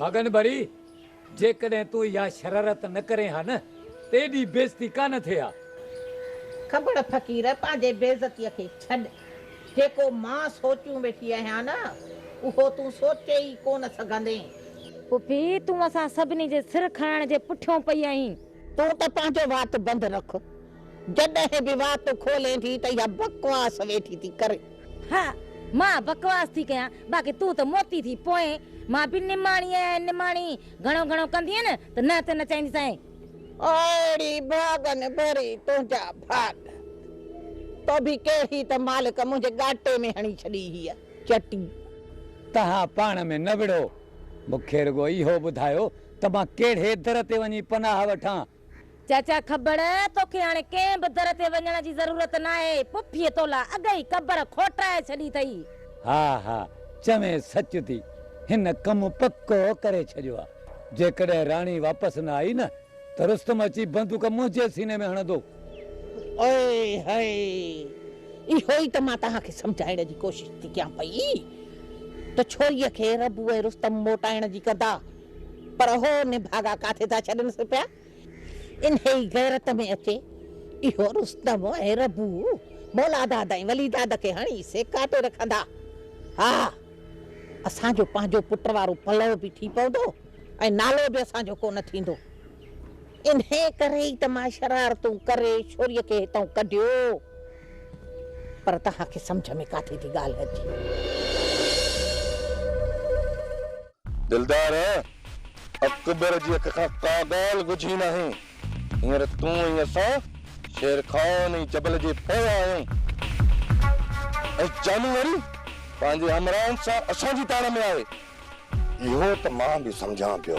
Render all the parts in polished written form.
भागन भरी जेकॾहिं तूं इहा शरारत न करे हा न तेॾी बेइज्जती कान थे हा। ख़बर फ़क़ीर पंहिंजे बेइज्जतीअ खे छॾ। जेको मां सोचूं वेठी आहियां न उहो तूं सोचे ई कोन सघंदे। पुफी तूं असां सभिनी जे सिर खणण जे पुठियों पई आहीं। तूं त पंहिंजो वात बंदि रख। जॾहिं बि वात खोले थी त इहा बकवास वेठी थी करे। हा मां बकवास थी कयां बाक़ी तूं त मोती थी पोए। मां बि निमाणी आहियां निमाणी घणो घणो कंदी न त न चाहींदी ओड़ी भागन भरी तुंहिंजा भाग तो बि कहिड़ी त मालिक मुंहिंजे गाटे में हणी छॾी हीअ चटी। तव्हां पाण में न विड़ो। मूंखे रुगो इहो ॿुधायो त मां कहिड़े दर ते वञी पनाह वठां। चाचा ख़बर तोखे हाणे कंहिं बि दर ते वञण जी ज़रूरत न आहे। पुफीअ तोला अगई क़बर खोटाए छॾी अथई। हा हा चवे सच थी। हिन कमु पको करे छॾियो आहे। जेकॾहिं राणी वापसि न आई न त रुस्तम अची बंदूक मुंहिंजे सीने में हणंदो। ओए हाय इहो ई त मां तव्हांखे सम्झाइण जी कोशिश थी कयां पई त छोरीअ खे रबू ऐं रुस्तम मोटाइण जी कंदा पर हो निभागा काथे था छॾनि पिया। इन ई गैरत में अचे इहो रुस्तम ऐं रबू मौलादाद ऐं वलीदाद खे हणी से काटे रखंदा। हा असांजो पंहिंजो पुट वारो पलव बि थी पवंदो ऐं नालो बि असांजो कोन थींदो। इन्हे करे ई त मां शरारतूं करे छोरीअ खे हितां कढियो पर तव्हांखे सम्झ में काथे थी ॻाल्हि अचे। दिलदार अकबर जी अख खां का ॻाल्हि गुझी नाहे। हींअर तूं ऐं असां शेर खान ऐं जबल जे पोयां आहियूं ऐं जानवरी पंहिंजे हमराहनि सां असांजी ताण में आहे। इहो त मां बि सम्झां पियो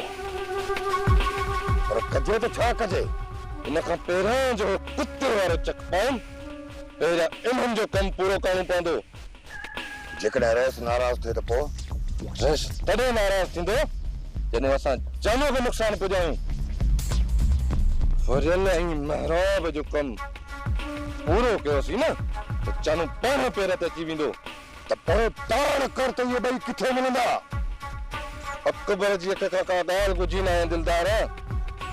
पर कजे त छा कजे। इन खां पहिरियों जो कुते वारो चक पाउं पहिरियां इन्हनि जो कमु पूरो करणो पवंदो। जेकॾहिं रहिस नाराज़ थिए त पोइ रहिस तॾहिं नाराज़ थींदो जॾहिं असां जानू खे नुक़सानु पुॼायूं। फरियल ऐं महराब जो कमु पूरो कयोसीं न त जानू पाण पेर ते अची वेंदो। त पोइ ताण कर त इहे ॿई किथे मिलंदा। अकबर जी अख खां का ॻाल्हि गुझी न आहे दिलदार।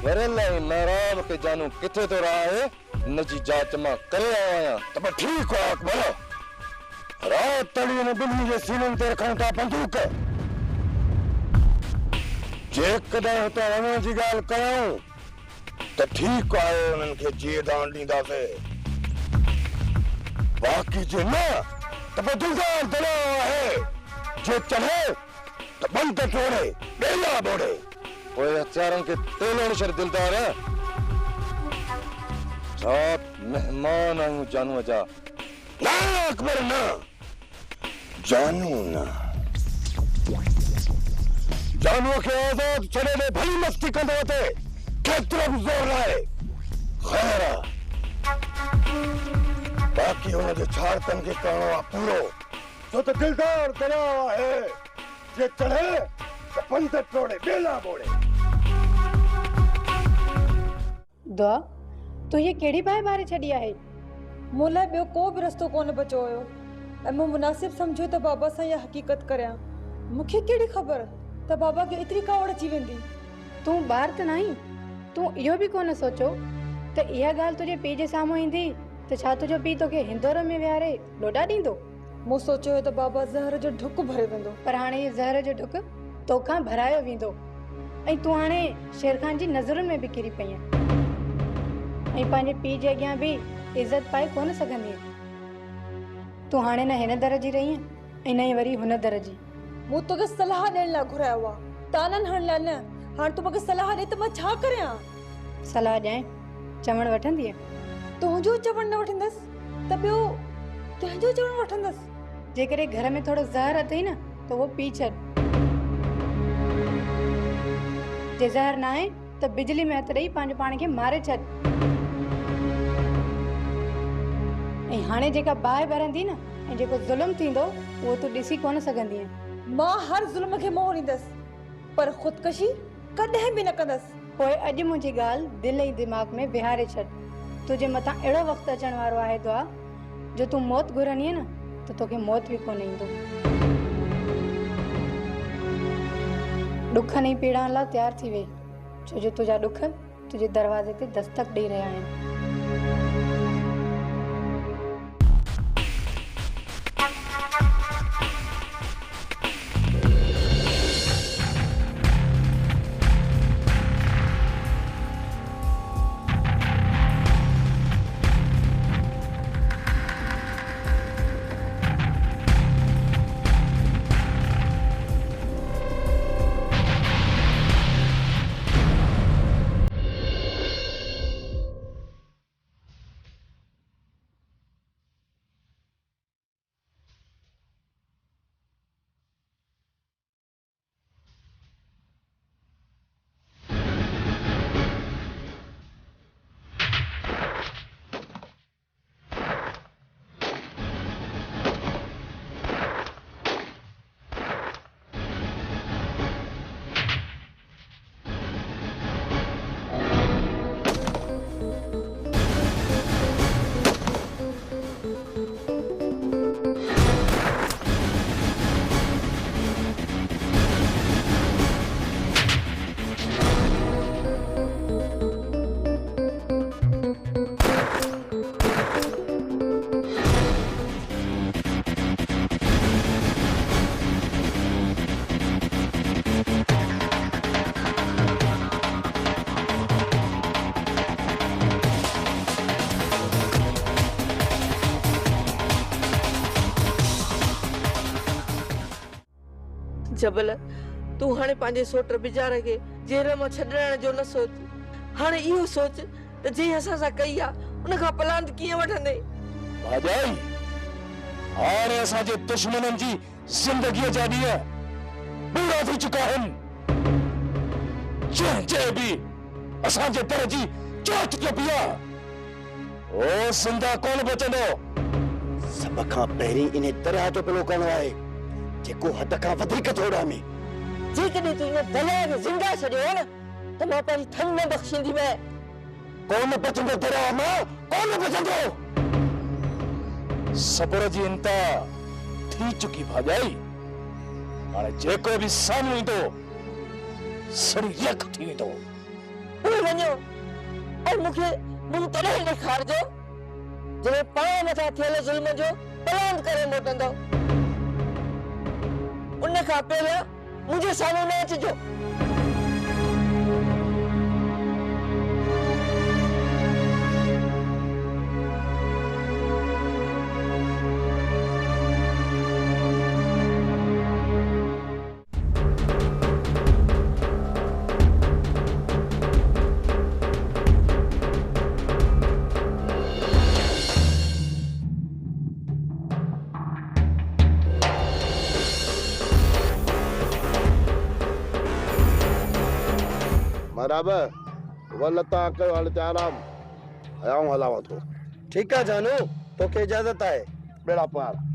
फरियल ऐं महराब खे जानू किथे थो रहे हिन जी जांच मां करे आयो आहियां। त पोइ ठीकु आहे अकबर रात तड़ी में ॿिन्ही जे सीननि ते रखूं था बंदूक। जेकॾहिं हुते वञण जी ॻाल्हि कयूं त ठीकु आहे उन्हनि खे जीअं दान ॾींदासीं। बाक़ी जे न त पोइ दिलदार दरिया आहे जे चढ़े त बंद टोड़े ॿेला ॿोड़े। पोइ हथियारनि खे तेलण छॾ दिलदार। छा मेहमान आहियूं जानूअ जा। न अकबर न जानू न। जानूअ खे आज़ाद छॾे ॾे भली मस्ती कंदो अचे केतिरो बि ज़ोर लाहे। ख़ैर बाक़ी हुनजे छाड़तनि खे करणो आहे पूरो छो त दिलदार दरिया आहे जे चढ़े त पंध टोड़े ॿेला ॿोड़े। दुआ तू ये केड़ी बाहि बारे छड़ी आहे। मूं लाइ ॿियो को बि रस्तो कोन बचो हुयो ऐं मूं मुनासिब सम्झो त बाबा सां इहा हक़ीक़त करियां। मूंखे कहिड़ी ख़बर त बाबा खे एतिरी कावड़ अची वेंदी। तूं ॿार त नहीं तूं इहो बि कोन सोचो त इहा ॻाल्हि तुंहिंजे पीउ जे साम्हूं ईंदी त छा तुंहिंजो पीउ तोखे हिंदोर में विहारे लोॾा ॾींदो। मूं सोचियो हुयो त बाबा ज़हर जो ढुक भरे वेंदो पर हाणे इहे ज़हर जो ढुक तोखां भरायो वेंदो ऐं तूं हाणे शेर खान जी नज़रुनि में बि किरी पई आहीं ऐं पंहिंजे पीउ जे अॻियां बि इज़त पाए कोन सघंदी। तूं हाणे न हिन दर जी रही ऐं न वरी हुन दर जी। मूं तोखे सलाह ॾियण लाइ घुरायो आहे ताननि हणण लाइ न। हाणे तूं मूंखे सलाह ॾे त मां छा करियां। सलाह ॾियां चवणु वठंदीअ। तुंहिंजो चवणु न वठंदसि त ॿियो कंहिंजो चवणु वठंदसि। जेकॾहिं घर में थोरो ज़हर अथई न त उहो पी छॾ। जे ज़हर न आहे त बिजली में हथ ॾेई पंहिंजे पाण खे मारे छॾ। ऐं हाणे जेका बाहि भरंदी न ऐं जेको ज़ुल्म थींदो उहो तूं ॾिसी कोन सघंदी। मां हर ज़ुल्म खे मोह ॾींदसि पर ख़ुदकशी कॾहिं बि न कंदसि। पोइ अॼु मुंहिंजी ॻाल्हि दिलि ऐं दिमाग़ में विहारे छॾ। तुंहिंजे मथां अहिड़ो वक़्तु अचण वारो आहे दुआ जो तूं मौत घुरंदीअ न त तोखे मौत बि कोन ईंदो। ॾुखनि ऐं पीड़ाउनि लाइ तयारु थी वई, छो जो तुंहिंजा ॾुख तुंहिंजे दरवाज़े ते दस्तक ॾेई रहिया आहिनि। जबल तू हाणे पंहिंजे सोट बिचारे खे जेल मां छॾण जो न सोच, हाणे इहो सोच त जे असां सां कई आहे उन खां पलांद कीअं वठंदे। भाॼाई हाणे असांजे दुश्मननि जी ज़िंदगीअ जा ॾींहं पूरा थी चुका आहिनि। जंहिं बि असांजे दर जी चोट ॼपी आहे ओ ज़िंदा कोन बचंदो। सभ खां पहिरीं इन दरिया जो पिलो करणो आहे जेको हद खां वधीक थोड़ा में। जेकॾहिं तूं इन दरिया खे ज़िंदा छॾियो न त मां पंहिंजी थन न बख़्शींदी मैं। कोन बचंदो दरिया मां, कोन बचंदो। सब्र जी इंतहा थी चुकी भाॼाई। हाणे जेको बि साम्हूं ईंदो सड़ी यक थी वेंदो। उहे वञो ऐं मूंखे मुंहुं तॾहिं ॾेखारिजो जॾहिं पाण मथां थियल ज़ुल्म जो पलांद करे मोटंदो। उन खां पहिरियां मुंहिंजे साम्हूं न अचिजो। बराबर वल तव्हां कयो हाणे ते आराम, आऊं हलांव थो। ठीकु आहे जानू, तोखे इजाज़त आहे। बेड़ा पार।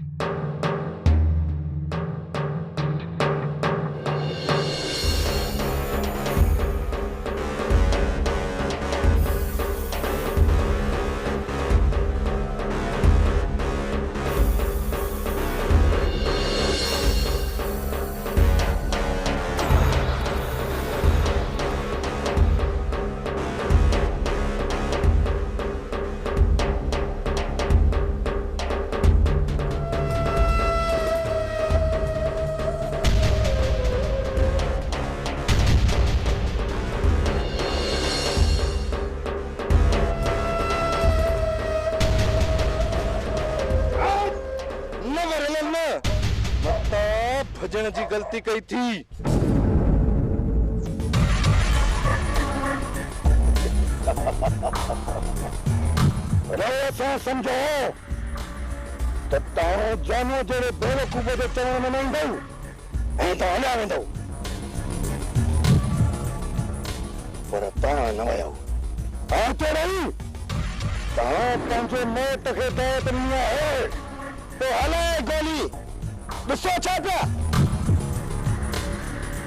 भजन जी गलती कई थी। समझो त तव्हां जानू जहिड़े बेवकूफ़ जे चवण में न ईंदव ऐं तव्हां हलिया वेंदव, पर तव्हां न वयव। हाणे रही तव्हां पंहिंजे मौत खे दावत ॾिनी आहे तो हलाए गोली। ॾिसो छा पिया,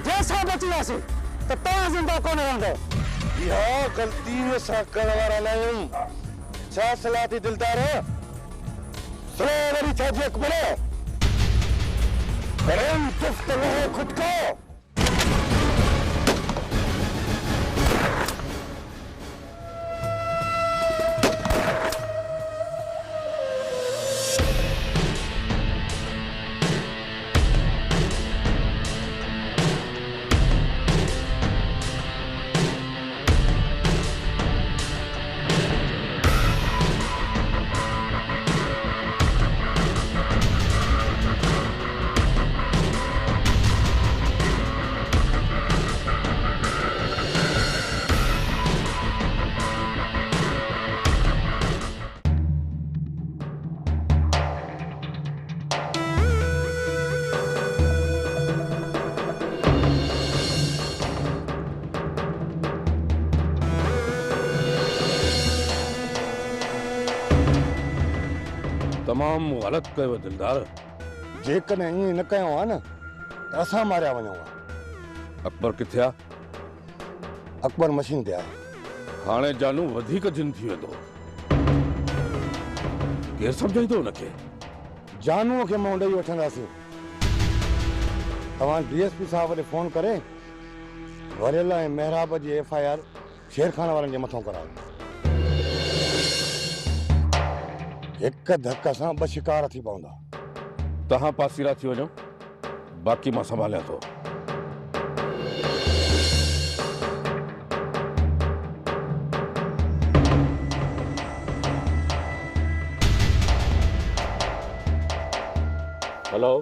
जंहिंसां बची वियासीं त तव्हां ज़िंदा कोन रहंदव। इहा ग़लती असां करण वारा न आहियूं। छा सलाह थी दिलदार? सलाह वरी छा जी अकबर? खुद को तमाम गलत कयो दिलदार। जेकॾहिं ईअं न कयो आहे न त असां मारिया वञूं हा। अकबर किथे आहे? अकबर मशीन ते आहे। हाणे जानू वधीक जिन थी वेंदो। केरु सम्झाईंदो हुनखे? जानूअ खे मां ॾेई वठंदासीं। तव्हां DSP साहब खे फोन करे वरेला ऐं मेहराब जी FIR शेरखाना वारनि जे मथां करायो। हिक धक सां 2 शिकार थी पवंदा। तव्हां पासीरा थी वञो, बाक़ी मां संभालियां थो। हेलो,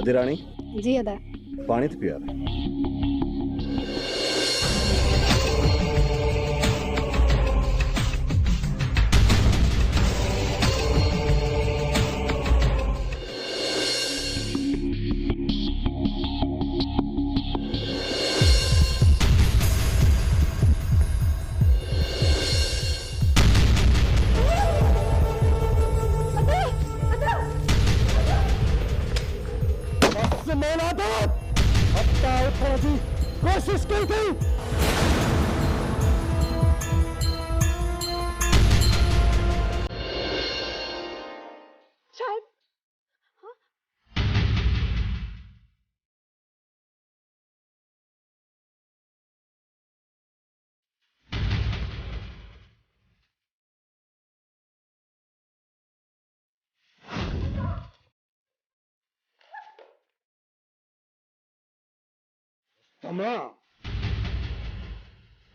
रानी जी अदा। पानी तो पिया। कोशिश की थी।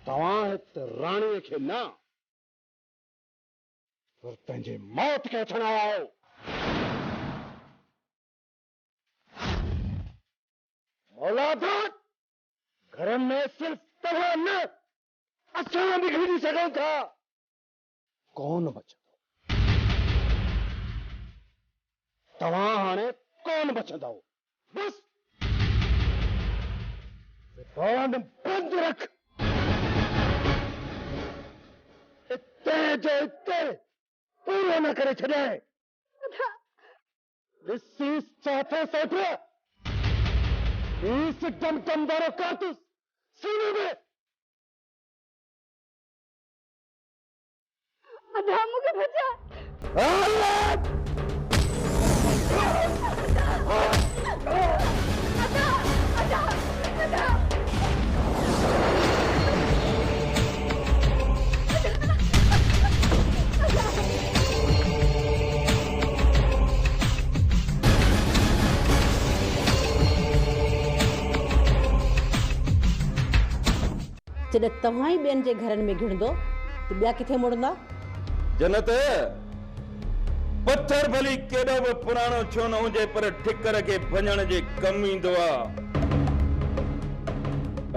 तव्हां राणीअ खे न पर पंहिंजे मौत खे वठण आया आहियो। औलाद घर में सिर्फ तव्हां न असां बि घिरी सघूं था। कौन बचंदो? तव्हां हाणे कौन बचंदो? बस ज़बान बंद रख। इते जो इते पूरो न करे छॾाए। ॾिसी चाथे सोच इस दमदम वारो कारतूस सीने में। अदा मूंखे बचा। जॾहिं तव्हां ई ॿियनि जे घरनि में घिड़ंदो त ॿिया किथे मुड़ंदा? जन्नत पत्थर भली केॾो बि पुराणो छो न हुजे पर ठिकर खे भञण जे कम ईंदो आहे।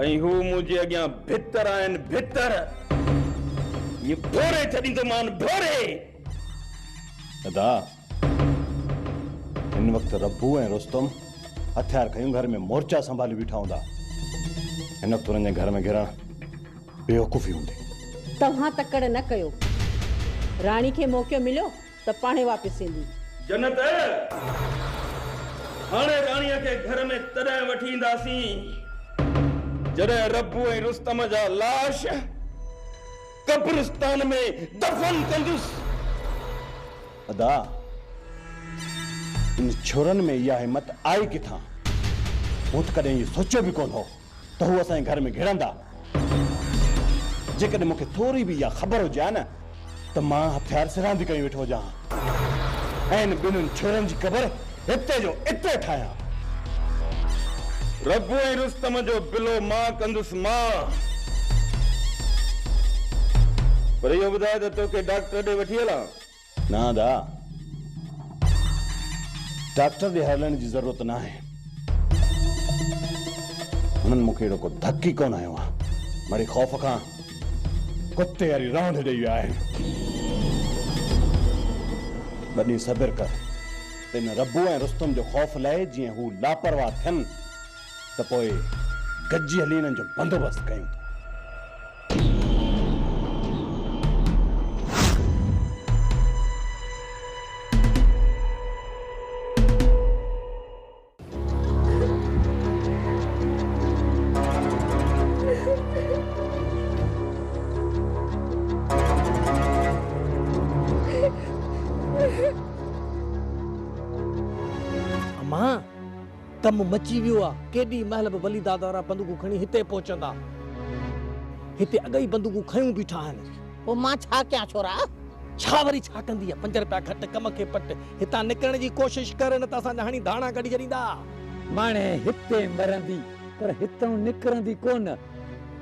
ऐं हू मुंहिंजे अॻियां भितर आहिनि भितर। ये भोरे छॾींदो मान भोरे। अदा इन वक्त रब्बू ऐं रुस्तम हथियार खयूं घर में मोर्चा संभाली बीठा हूंदा। इन वक्त उन्हनि जे घर में घिरण बेवकूफ़ी हूंदी। तव्हां तकड़ न कयो। राणी खे मौक़ो मिलियो त पाणे वापसि ईंदी। जन्नत हाणे राणीअ खे घर में तॾहिं वठी ईंदासीं जॾहिं रब्बू ऐं रुस्तम जा लाश कब्रिस्तान में दफन कंदुसि। अदा इन छोरनि में इहा हिम्मत आई किथां? मूं त कॾहिं इहो सोचियो बि कोन हो त हू असांजे घर में घिरंदा। जेकॾहिं मूंखे थोरी बि इहा ख़बर हुजे हा न त मां हथियार सिरांदी कई वेठो हुजां ऐं इन ॿिन्हिनि छोरनि जी क़बर हिते जो इते ठाहियां। रब्बू ऐं रुस्तम जो बिलो मां कंदुसि मां। पर इहो ॿुधाए त तोखे डॉक्टर ॾे वठी हलां? ना दा, डॉक्टर ॾे हलण जी ज़रूरत न आहे। हुननि मूंखे अहिड़ो को धक ई कोन आयो आहे। मरी ख़ौफ़ खां कुते वारी राउंड ॾेई विया आहिनि। ॿ ॾींहं सब्र कर, तिन रब्बू ऐं रुस्तम जो ख़ौफ़ लाइ जीअं हू लापरवाह थियनि त पोइ गॾिजी हली हिननि जो बंदोबस्तु कयूं। मां कम मची वियो आहे। केॾी महिल बि वली दादा वारा बंदूकूं खणी हिते पहुचंदा। हिते अॻई बंदूकूं खयूं बीठा आहिनि। पोइ मां छा कयां छोरा? छा वरी छा कंदी आहे? 5 रुपया घटि कम खे पट। हितां निकिरण जी कोशिश कर, न त असांजा हाणी धाणा कढी छॾींदा। माणे हिते मरंदी पर हितां निकिरंदी कोन।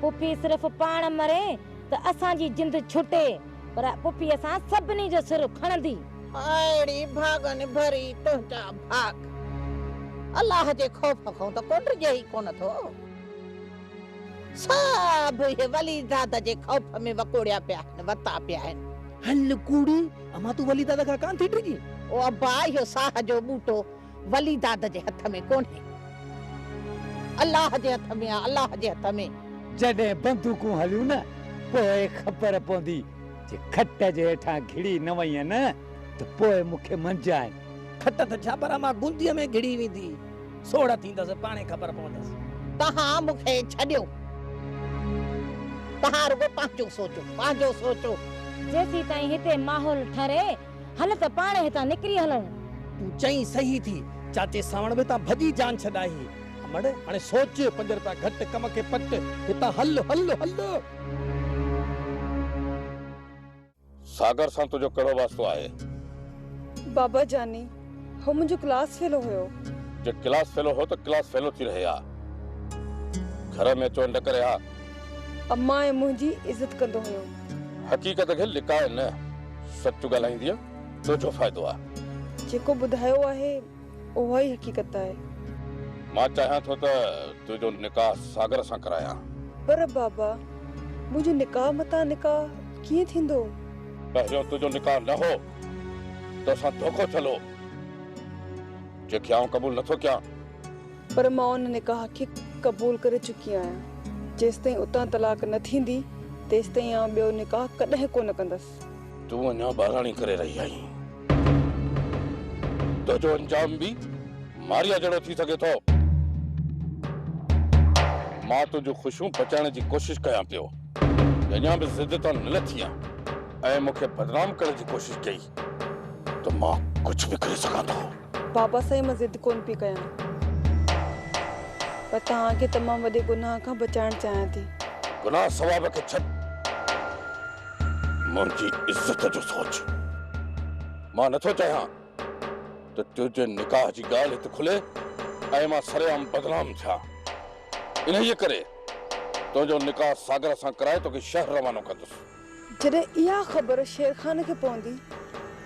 पुफी सिर्फ़ पाण मरे त असांजी जिंद छुटे, पर पुफी असां सभिनी जो सिर खणंदी। अहिड़ी भागन भरी तुंहिंजा भाग। अल्लाह जे ख़ौफ़ खां त कोन जे ई कोन थो। सभु इहे वली दादा जे ख़ौफ़ में वकोड़िया पिया आहिनि, वता पिया आहिनि। हल कूड़ी, अमां तूं वली दादा खां कान थी डिॼी? ओ अब्बा, इहो साह जो बूटो वली दादा जे हथ में कोन्हे, अल्लाह जे हथ में आहे, अल्लाह जे हथ में। जॾहिं बंदूकूं हलियूं न, पोइ ख़बर पवंदी जे खट जे हेठां घिड़ी न वई न त पोइ मूंखे मंझाए। खट त छा, पर मां गुंदीअ में घिड़ी वेंदी। सोड़ थींदसि, पाणे ख़बर पवंदसि। तव्हां मूंखे छॾियो। तव्हां रुगो पंहिंजो सोचो, पंहिंजो सोचो। जेसी ताईं हिते माहौल ठरे, हल त पाण हितां निकिरी हलूं। तूं चई सही थी। चाचे सावण में तां भॼी जान छॾाई। अमड़ हाणे सोच, 5 रुपया घटि कम खे पट। हितां हल हल हल। सागर सां तुंहिंजो कहिड़ो वास्तो आहे? बाबा जानी, हो मुंहिंजो क्लास फेलो हुयो। जे क्लास फेलो हो त क्लास फेलो थी रहे हा। घर में अचो न करे हा। अम्मा ऐं मुंहिंजी इज़त कंदो हुयो। हक़ीक़त खे लिकाए न, सच ॻाल्हाईंदीअ तुंहिंजो फ़ाइदो आहे। जेको ॿुधायो आहे उहा ई हक़ीक़त आहे। मां चाहियां थो त तुंहिंजो निकाह सागर सां करायां। पर बाबा, मुंहिंजो निकाह मतां निकाह कीअं थींदो? पहिरियों तुंहिंजो निकाह न हो तो असां धोखो चलो, जेके आऊं क़बूल नथो कयां। पर मां उन निकाह खे क़बूल करे चुकी आहियां। जेसिताईं उतां तलाक न थींदी तेसिताईं आउं ॿियो निकाह कॾहिं कोन कंदसि। तूं अञा ॿाराणी करे रही आहीं। तुंहिंजो अंजाम बि मारिया जहिड़ो थी सघे थो। मां तुंहिंजूं ख़ुशियूं बचाइण जी कोशिश कयां पियो, अञा बि ज़िद तां न लथी आहियां ऐं मूंखे बदनाम करण जी कोशिश कई तो मां कुछ भी करे सघां थो। बाबा साईं, मां ज़िद कोन पई कयां, पर तव्हांखे तमामु वॾे गुनाह खां बचाइण चाहियां थी। गुनाह सवाब खे छॾ, मुंहिंजी इज़त जो सोच। मां नथो चाहियां त तुंहिंजे निकाह जी ॻाल्हि हिते खुले ऐं मां सरेआम बदनाम थियां। इन्हीअ करे तुंहिंजो निकाह सागर सां कराए तोखे शहर रवानो कंदुसि। जॾहिं इहा ख़बर शेर खान खे पवंदी,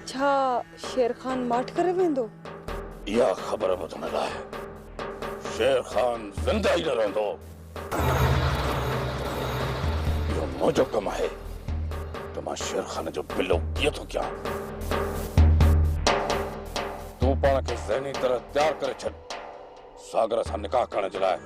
छा शेर खान माठ करे वेंदो? इहा ख़बर ॿुधण लाइ शेर खान ज़िंदा ई न रहंदो। इहो मुंहिंजो कमु आहे त मां शेर खान जो बिलो कीअं थो कयां। तूं पाण खे ज़हनी तरह तयारु करे छॾ सागर सां निकाह करण जे लाइ।